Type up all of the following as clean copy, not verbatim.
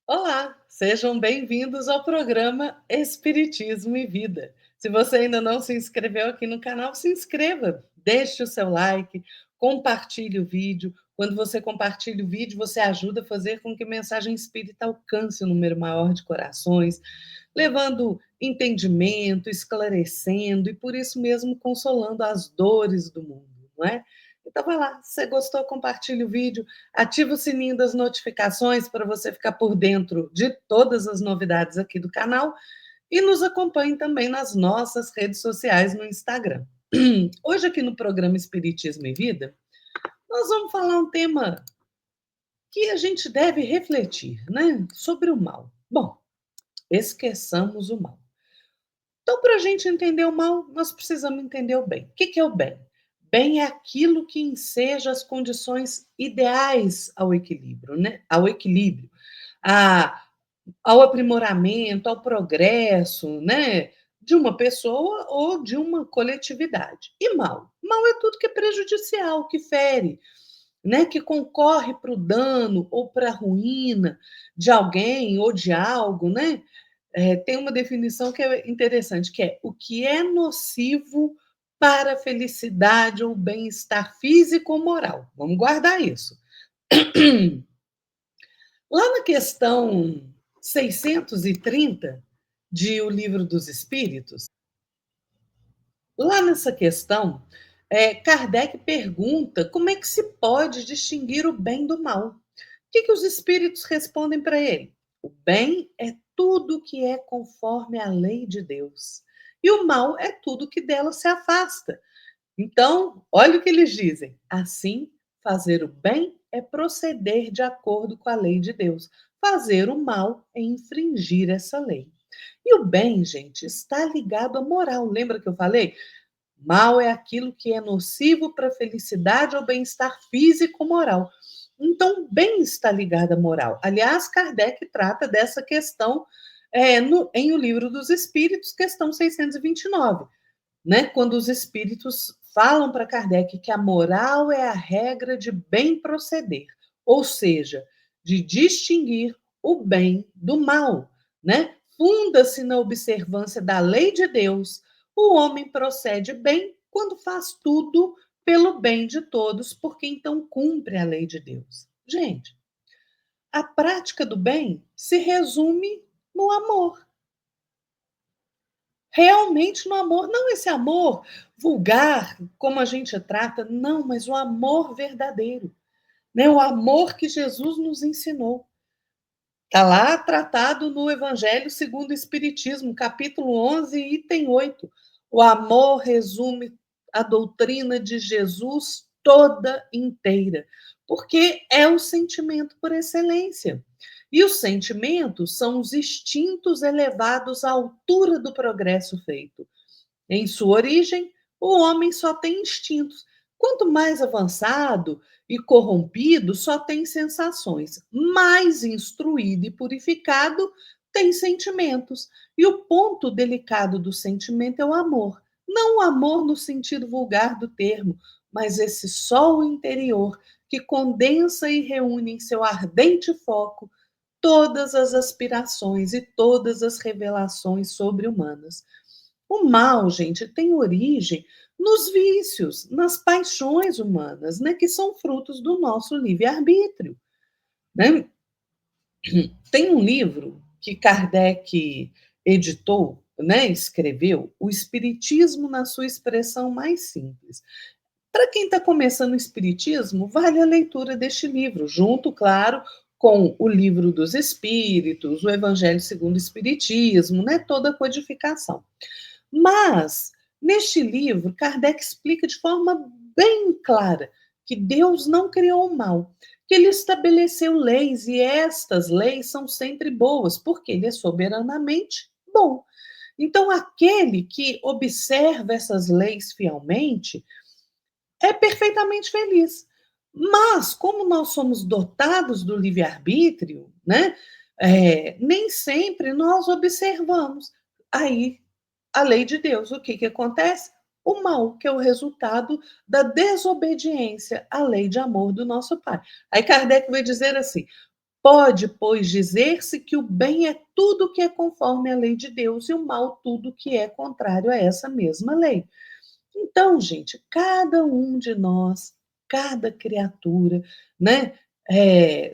Olá, sejam bem-vindos ao programa Espiritismo e Vida. Se você ainda não se inscreveu aqui no canal, se inscreva, deixe o seu like, compartilhe o vídeo. Quando você compartilha o vídeo, você ajuda a fazer com que a mensagem espírita alcance um número maior de corações, levando entendimento, esclarecendo e, por isso mesmo, consolando as dores do mundo, não é? Então, vai lá, se você gostou, compartilhe o vídeo, ativa o sininho das notificações para você ficar por dentro de todas as novidades aqui do canal e nos acompanhe também nas nossas redes sociais no Instagram. Hoje, aqui no programa Espiritismo e Vida, nós vamos falar um tema que a gente deve refletir, né? Sobre o mal. Bom, esqueçamos o mal. Então, para a gente entender o mal, nós precisamos entender o bem. O que é o bem? Bem é aquilo que enseja as condições ideais ao equilíbrio, né? Ao equilíbrio, a, ao aprimoramento, ao progresso, né? De uma pessoa ou de uma coletividade. E mal? Mal é tudo que é prejudicial, que fere, né? Que concorre para o dano ou para a ruína de alguém ou de algo, né? Tem uma definição que é interessante, que é o que é nocivo para a felicidade ou bem-estar físico ou moral. Vamos guardar isso. Lá na questão 630 de O Livro dos Espíritos, lá nessa questão, Kardec pergunta como é que se pode distinguir o bem do mal. O que os espíritos respondem para ele? O bem é tudo que é conforme a lei de Deus, e o mal é tudo que dela se afasta. Então, olha o que eles dizem. Assim, fazer o bem é proceder de acordo com a lei de Deus. Fazer o mal é infringir essa lei. E o bem, gente, está ligado à moral. Lembra que eu falei? Mal é aquilo que é nocivo para a felicidade ou bem-estar físico ou moral. Então, bem está ligado à moral. Aliás, Kardec trata dessa questão em O Livro dos Espíritos, questão 629, né? Quando os espíritos falam para Kardec que a moral é a regra de bem proceder, ou seja, de distinguir o bem do mal, né? Funda-se na observância da lei de Deus. O homem procede bem quando faz tudo pelo bem de todos, porque então cumpre a lei de Deus. Gente, a prática do bem se resume no amor. Realmente no amor, não esse amor vulgar, como a gente trata, não, mas o amor verdadeiro, né? O amor que Jesus nos ensinou. Está lá tratado no Evangelho segundo o Espiritismo, capítulo 11, item 8. O amor resume a doutrina de Jesus toda inteira, porque é o sentimento por excelência. E os sentimentos são os instintos elevados à altura do progresso feito. Em sua origem, o homem só tem instintos. Quanto mais avançado e corrompido, só tem sensações. Mais instruído e purificado, tem sentimentos. E o ponto delicado do sentimento é o amor. Não o amor no sentido vulgar do termo, mas esse sol interior que condensa e reúne em seu ardente foco todas as aspirações e todas as revelações sobre-humanas. O mal, gente, tem origem nos vícios, nas paixões humanas, né, que são frutos do nosso livre-arbítrio, né? Tem um livro que Kardec editou, né, escreveu, O Espiritismo na sua expressão mais simples. Para quem está começando o Espiritismo, vale a leitura deste livro, junto, claro, com o Livro dos Espíritos, o Evangelho segundo o Espiritismo, né, toda a codificação. Mas, neste livro, Kardec explica de forma bem clara que Deus não criou o mal, que ele estabeleceu leis e estas leis são sempre boas, porque ele é soberanamente bom. Então, aquele que observa essas leis fielmente é perfeitamente feliz. Mas, como nós somos dotados do livre-arbítrio, né, nem sempre nós observamos. Aí a lei de Deus. O que acontece? O mal, que é o resultado da desobediência à lei de amor do nosso Pai. Aí Kardec vai dizer assim: Pode, pois, dizer-se que o bem é tudo que é conforme a lei de Deus e o mal tudo que é contrário a essa mesma lei. Então, gente, cada um de nós, cada criatura, né,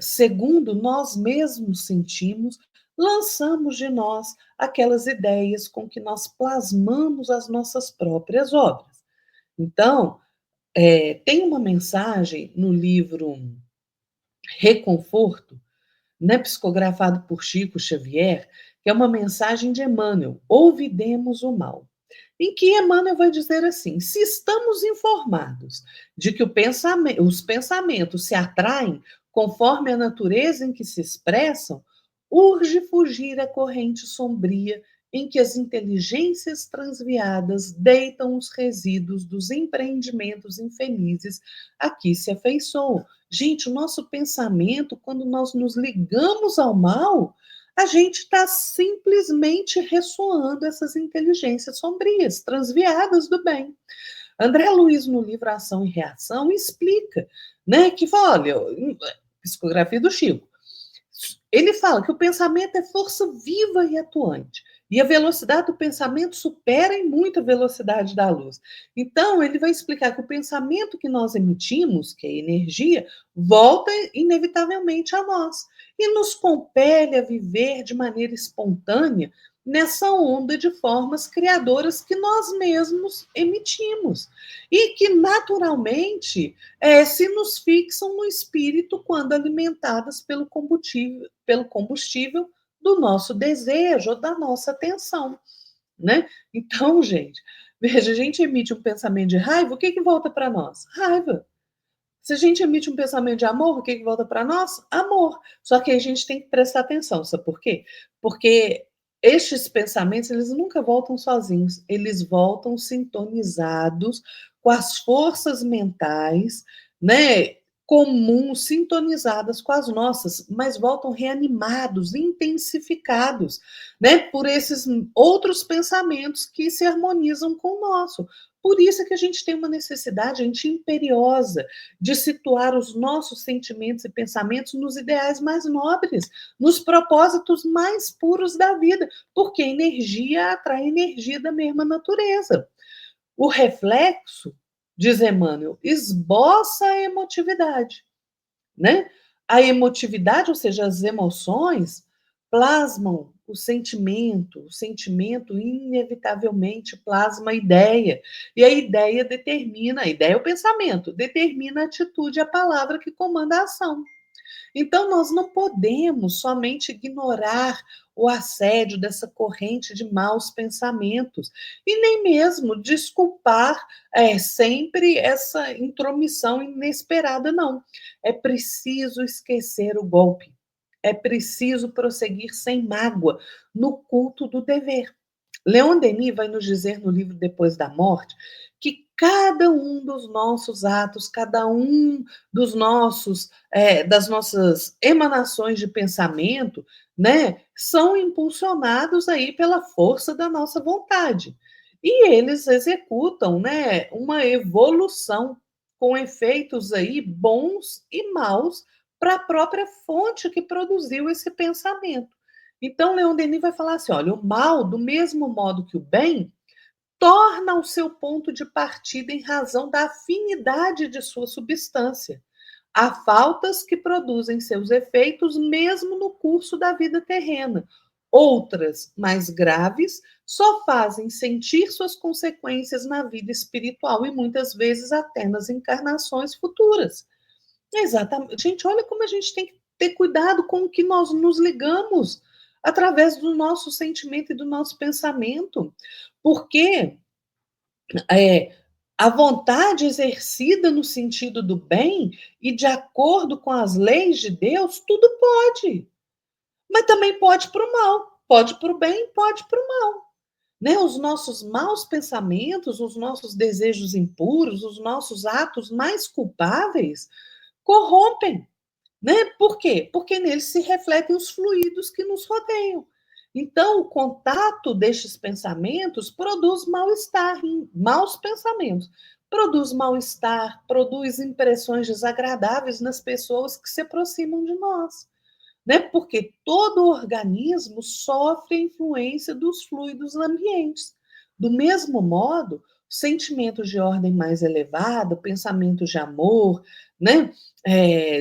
segundo nós mesmos sentimos, lançamos de nós aquelas ideias com que nós plasmamos as nossas próprias obras. Então, tem uma mensagem no livro Reconforto, né, psicografado por Chico Xavier, que é uma mensagem de Emmanuel: ouvidemos o mal. Em que Emmanuel vai dizer assim: se estamos informados de que os pensamentos se atraem conforme a natureza em que se expressam, urge fugir à corrente sombria em que as inteligências transviadas deitam os resíduos dos empreendimentos infelizes a que se afeiçoam. Gente, o nosso pensamento, quando nós nos ligamos ao mal, a gente está simplesmente ressoando essas inteligências sombrias, transviadas do bem. André Luiz, no livro Ação e Reação, explica, né, que fala, olha, psicografia do Chico, ele fala que o pensamento é força viva e atuante. E a velocidade do pensamento supera em muito a velocidade da luz. Então, ele vai explicar que o pensamento que nós emitimos, que é energia, volta inevitavelmente a nós e nos compele a viver de maneira espontânea nessa onda de formas criadoras que nós mesmos emitimos e que naturalmente se nos fixam no espírito quando alimentadas pelo combustível do nosso desejo, ou da nossa atenção, né? Então, gente, veja, a gente emite um pensamento de raiva, o que volta para nós? Raiva. Se a gente emite um pensamento de amor, o que volta para nós? Amor. Só que a gente tem que prestar atenção, sabe por quê? Porque estes pensamentos, eles nunca voltam sozinhos, eles voltam sintonizados com as forças mentais, né, comuns, sintonizadas com as nossas, mas voltam reanimados, intensificados, né, por esses outros pensamentos que se harmonizam com o nosso. Por isso é que a gente tem uma necessidade, a gente imperiosa, de situar os nossos sentimentos e pensamentos nos ideais mais nobres, nos propósitos mais puros da vida, porque energia atrai energia da mesma natureza. O reflexo, diz Emmanuel, esboça a emotividade, né? A emotividade, ou seja, as emoções, plasmam o sentimento inevitavelmente plasma a ideia, e a ideia é o pensamento, determina a atitude, a palavra que comanda a ação. Então, nós não podemos somente ignorar o assédio dessa corrente de maus pensamentos e nem mesmo desculpar sempre essa intromissão inesperada, não. É preciso esquecer o golpe. É preciso prosseguir sem mágoa no culto do dever. Leon Denis vai nos dizer no livro Depois da Morte que cada um dos nossos atos, cada um dos nossos das nossas emanações de pensamento, né, são impulsionados aí pela força da nossa vontade. E eles executam, né, uma evolução com efeitos aí bons e maus para a própria fonte que produziu esse pensamento. Então, Leon Denis vai falar assim: olha, o mal, do mesmo modo que o bem, torna o seu ponto de partida em razão da afinidade de sua substância. Há faltas que produzem seus efeitos mesmo no curso da vida terrena. Outras, mais graves, só fazem sentir suas consequências na vida espiritual e muitas vezes até nas encarnações futuras. Exatamente. Gente, olha como a gente tem que ter cuidado com o que nós nos ligamos através do nosso sentimento e do nosso pensamento, porque é, a vontade exercida no sentido do bem e de acordo com as leis de Deus, tudo pode, mas também pode para o mal, pode para o bem, pode para o mal. Né? Os nossos maus pensamentos, os nossos desejos impuros, os nossos atos mais culpáveis corrompem, né? Por quê? Porque neles se refletem os fluidos que nos rodeiam. Então, o contato destes pensamentos produz mal-estar, maus pensamentos. Produz mal-estar, produz impressões desagradáveis nas pessoas que se aproximam de nós. né? Porque todo organismo sofre a influência dos fluidos ambientes. Do mesmo modo, sentimentos de ordem mais elevada, pensamentos de amor, né?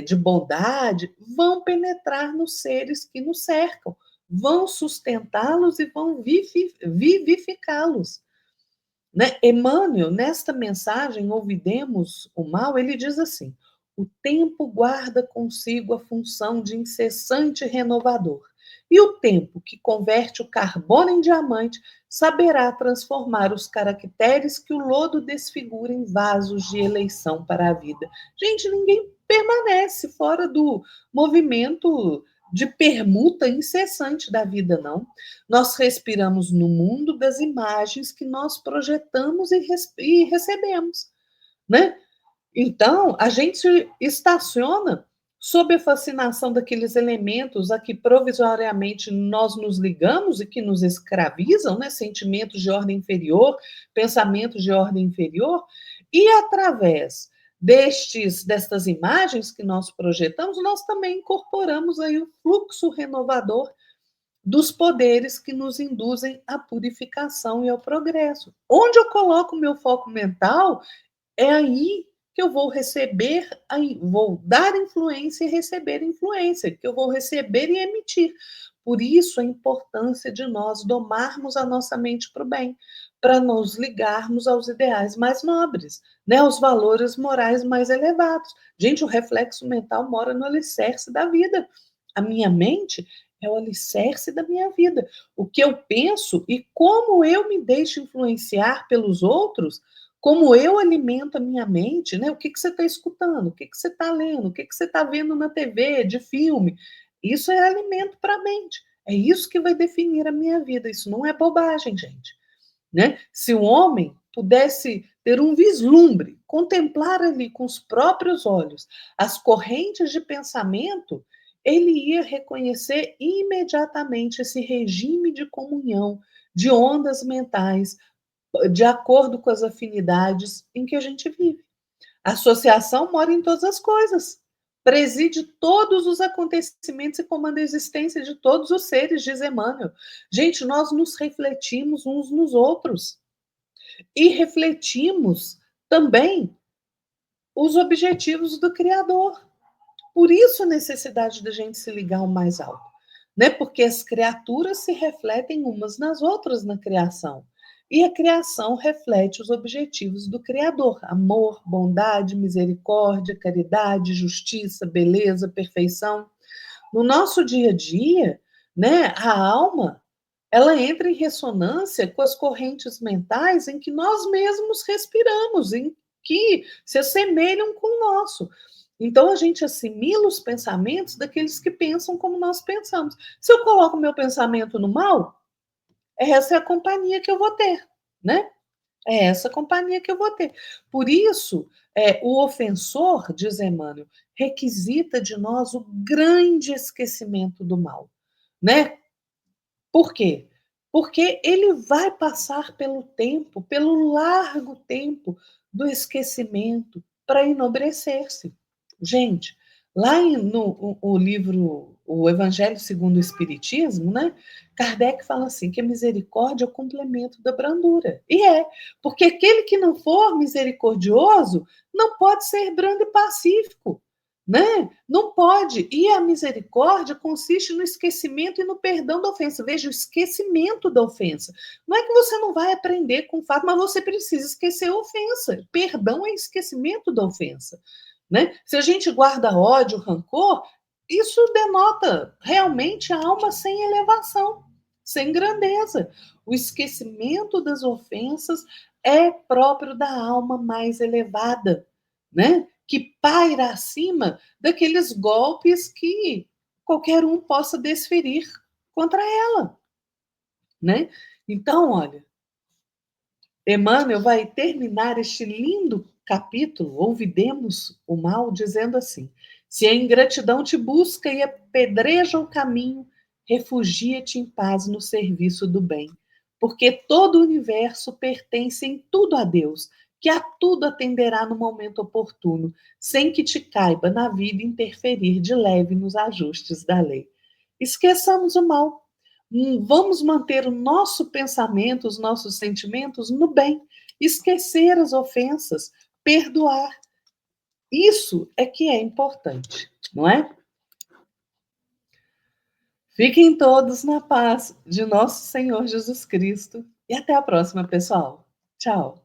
De bondade, vão penetrar nos seres que nos cercam, vão sustentá-los e vão vivificá-los. Né? Emmanuel, nesta mensagem, Ouvidemos o Mal, ele diz assim: o tempo guarda consigo a função de incessante renovador, e o tempo que converte o carbono em diamante saberá transformar os caracteres que o lodo desfigura em vasos de eleição para a vida. Gente, ninguém permanece fora do movimento de permuta incessante da vida, não. Nós respiramos no mundo das imagens que nós projetamos e recebemos, né? Então, a gente estaciona sob a fascinação daqueles elementos a que provisoriamente nós nos ligamos e que nos escravizam, né? Sentimentos de ordem inferior, pensamentos de ordem inferior, e através destas imagens que nós projetamos, nós também incorporamos aí o fluxo renovador dos poderes que nos induzem à purificação e ao progresso. Onde eu coloco o meu foco mental, é aí que eu vou receber, vou dar influência e receber influência, que eu vou receber e emitir. Por isso a importância de nós domarmos a nossa mente para o bem, para nos ligarmos aos ideais mais nobres, né, aos valores morais mais elevados. Gente, o reflexo mental mora no alicerce da vida. A minha mente é o alicerce da minha vida. O que eu penso e como eu me deixo influenciar pelos outros, como eu alimento a minha mente, né? O que você está escutando, o que você está lendo, o que você está vendo na TV, de filme. Isso é alimento para a mente. É isso que vai definir a minha vida. Isso não é bobagem, gente. Né? Se o homem pudesse ter um vislumbre, contemplar ali com os próprios olhos as correntes de pensamento, ele ia reconhecer imediatamente esse regime de comunhão, de ondas mentais, de acordo com as afinidades em que a gente vive. A associação mora em todas as coisas, preside todos os acontecimentos e comanda a existência de todos os seres, diz Emmanuel. Gente, nós nos refletimos uns nos outros e refletimos também os objetivos do Criador. Por isso a necessidade da gente se ligar ao mais alto, né? Porque as criaturas se refletem umas nas outras na criação. E a criação reflete os objetivos do Criador: amor, bondade, misericórdia, caridade, justiça, beleza, perfeição. No nosso dia a dia, né, a alma, ela entra em ressonância com as correntes mentais em que nós mesmos respiramos, em que se assemelham com o nosso. Então a gente assimila os pensamentos daqueles que pensam como nós pensamos. Se eu coloco meu pensamento no mal, essa é a companhia que eu vou ter, né? É essa companhia que eu vou ter. Por isso, o ofensor, diz Emmanuel, requisita de nós o grande esquecimento do mal, né? Por quê? Porque ele vai passar pelo tempo, pelo largo tempo do esquecimento, para enobrecer-se. Gente, lá no o livro O Evangelho segundo o Espiritismo, né, Kardec fala assim, que a misericórdia é o complemento da brandura. E é, porque aquele que não for misericordioso não pode ser brando e pacífico, né? Não pode. E a misericórdia consiste no esquecimento e no perdão da ofensa. Veja, o esquecimento da ofensa. Não é que você não vai aprender com o fato, mas você precisa esquecer a ofensa. Perdão é esquecimento da ofensa, né? Se a gente guarda ódio, rancor, isso denota realmente a alma sem elevação, sem grandeza. O esquecimento das ofensas é próprio da alma mais elevada, né? Que paira acima daqueles golpes que qualquer um possa desferir contra ela, né? Então, olha, Emmanuel vai terminar este lindo capítulo, Ouvidemos o Mal, dizendo assim: se a ingratidão te busca e apedreja o caminho, refugia-te em paz no serviço do bem, porque todo o universo pertence em tudo a Deus, que a tudo atenderá no momento oportuno, sem que te caiba na vida interferir de leve nos ajustes da lei. Esqueçamos o mal. Vamos manter o nosso pensamento, os nossos sentimentos no bem. Esquecer as ofensas, perdoar. Isso é que é importante, não é? Fiquem todos na paz de nosso Senhor Jesus Cristo e até a próxima, pessoal. Tchau.